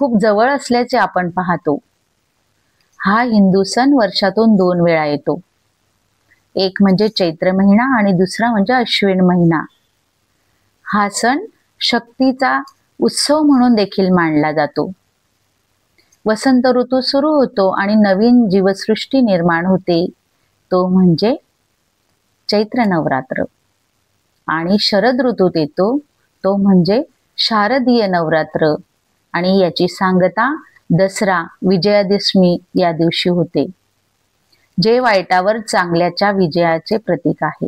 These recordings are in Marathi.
खूप जवळ असल्याचे आपण पाहतो. हा हिंदू सण वर्षातून 2 वेळा येतो. एक म्हणजे चैत्र महिना आणि दुसरा म्हणजे अश्विन महिना. हा सण शक्तीचा उत्सव म्हणून देखील मानला जातो. वसंत ऋतू सुरू होतो आणि नवीन जीवसृष्टी निर्माण होते, तो म्हणजे चैत्र नवरात्र. आणि शरद ऋतूत येतो, तो म्हणजे शारदीय नवरात्र. आणि याची सांगता दसरा विजयादशमी या दिवशी होते, जे वाईटावर चांगल्याच्या विजयाचे प्रतीक आहे.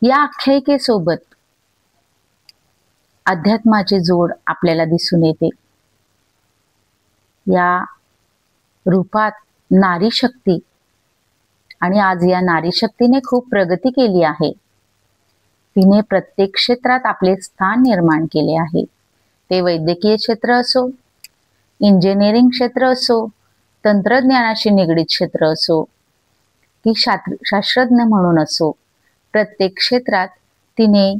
या आख्यायिकेसोबत अध्यात्माची जोड आपल्याला दिसून येते. या रूपात नारी शक्ती, आणि आज या नारी शक्तीने खूप प्रगती केली आहे. तिने प्रत्येक क्षेत्रात आपले स्थान निर्माण केले आहे. ते वैद्यकीय क्षेत्र असो, इंजिनिअरिंग क्षेत्र असो, तंत्रज्ञानाशी निगडीत क्षेत्र असो, की शास्त्रज्ञ म्हणून असो, प्रत्येक क्षेत्रात तिने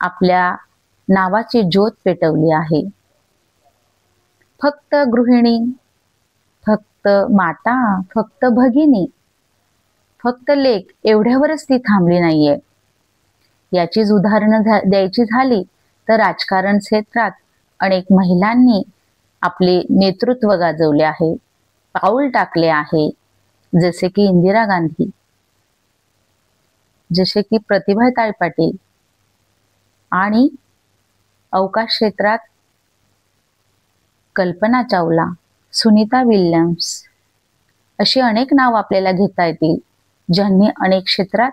आपल्या नावाची ज्योत पेटवली आहे. फक्त गृहिणी, फक्त माता, फक्त भगिनी, फक्त लेक एवढ्यावरच ती थांबली नाहीये. याचीच उदाहरणं द्यायची झाली तर राजकारण क्षेत्रात अनेक महिलांनी आपले नेतृत्व गाजवले आहे, पाऊल टाकले आहे. जसे की इंदिरा गांधी, जसे की प्रतिभाताई पाटील, आणि अवकाश क्षेत्रात कल्पना चावला, सुनीता विल्यम्स, अशी अनेक नाव आपल्याला घेता येतील, ज्यांनी अनेक क्षेत्रात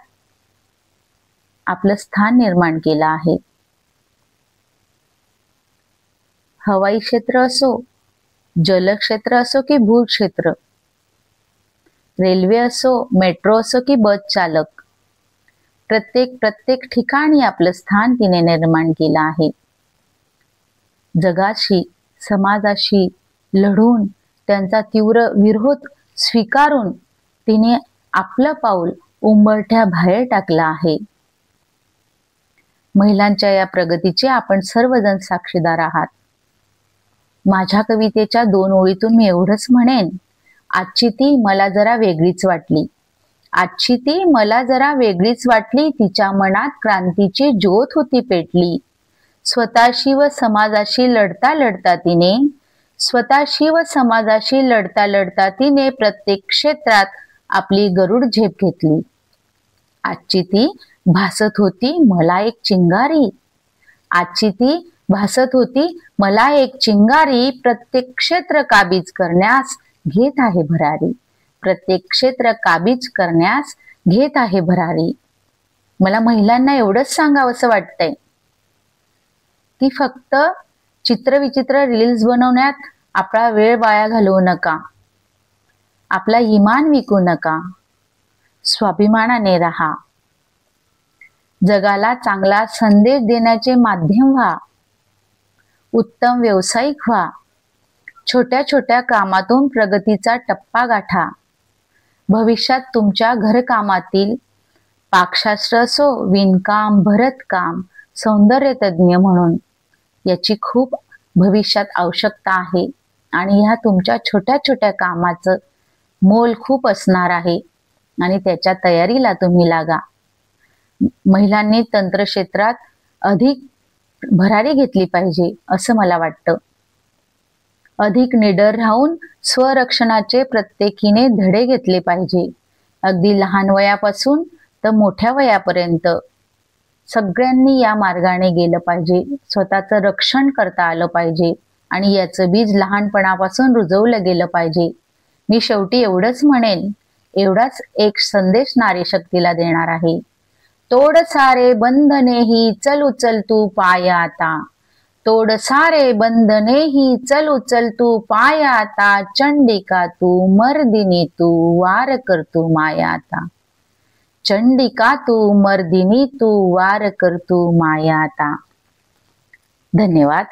आपलं स्थान निर्माण केलं आहे. हवाई क्षेत्र असो, जल क्षेत्र असो की भूक्षेत्र, रेल्वे असो, मेट्रो असो की बस चालक, प्रत्येक ठिकाणी आपलं स्थान तिने निर्माण केलं आहे. जगाशी, समाजाशी लढून, त्यांचा तीव्र विरोध स्वीकारून तिने आपलं पाऊल उंबरठ्या बाहेर टाकलं आहे. महिलांच्या या प्रगतीचे आपण सर्वजण साक्षीदार आहात. माझ्या कवितेच्या 2 ओळीतून मी एवढंच म्हणेन, आजची ती मला जरा वेगळीच वाटली. आजची ती मला जरा वेगळीच वाटली. तिच्या मनात क्रांतीची ज्योत होती पेटली. स्वतःशी व समाजाशी लढता लढता तिने, स्वतःशी व समाजाशी लढता लढता तिने प्रत्येक क्षेत्रात आपली गरुड झेप घेतली. आजची ती भासत होती मला एक चिंगारी. आजची ती भासत होती मला एक चिंगारी. प्रत्येक क्षेत्र काबीज करण्यास घेत आहे भरारी. प्रत्येक क्षेत्र काबीज करण्यास घेत आहे भरारी. मला महिलांना एवढंच सांगावंसं वाटतंय की फक्त चित्रविचित्र रील्स बनवण्यात आपला वेळ वाया घालवू नका. आपला इमान विकू नका. स्वाभिमानाने राहा. जगाला चांगला संदेश देण्याचे माध्यम व्हा. उत्तम व्यावसायिक व्हा. छोट्या छोट्या कामातून प्रगतीचा टप्पा गाठा. भविष्यात तुमच्या घरकामातील पाकशास्त्र असो, विणकाम, भरतकाम, सौंदर्य तज्ञ म्हणून याची खूप भविष्यात आवश्यकता आहे. आणि ह्या तुमच्या छोट्या छोट्या कामाचं मोल खूप असणार आहे आणि त्याच्या तयारीला तुम्ही लागा. महिलांनी तंत्र क्षेत्रात अधिक भरारी घेतली पाहिजे असं मला वाटतं. अधिक निडर राहून स्वरक्षणाचे प्रत्येकीने धडे घेतले पाहिजे. अगदी लहान वयापासून तर मोठ्या वयापर्यंत सगळ्यांनी या मार्गाने गेलं पाहिजे. स्वतःचं रक्षण करता आलं पाहिजे आणि याचं बीज लहानपणापासून रुजवलं गेलं पाहिजे. मी शेवटी एवढंच म्हणेन, एवढाच एक संदेश नारी शक्तीला देणार आहे. तोड सारे बंधने ही चल उचल तू पाय आता. तोड सारे बंधने ही चल उचल तू पाय आता. चंडिका तू मर्दिनी तू वार कर तू माया आता. चंडिका तू मर्दिनी तू वार कर तू माया आता. धन्यवाद.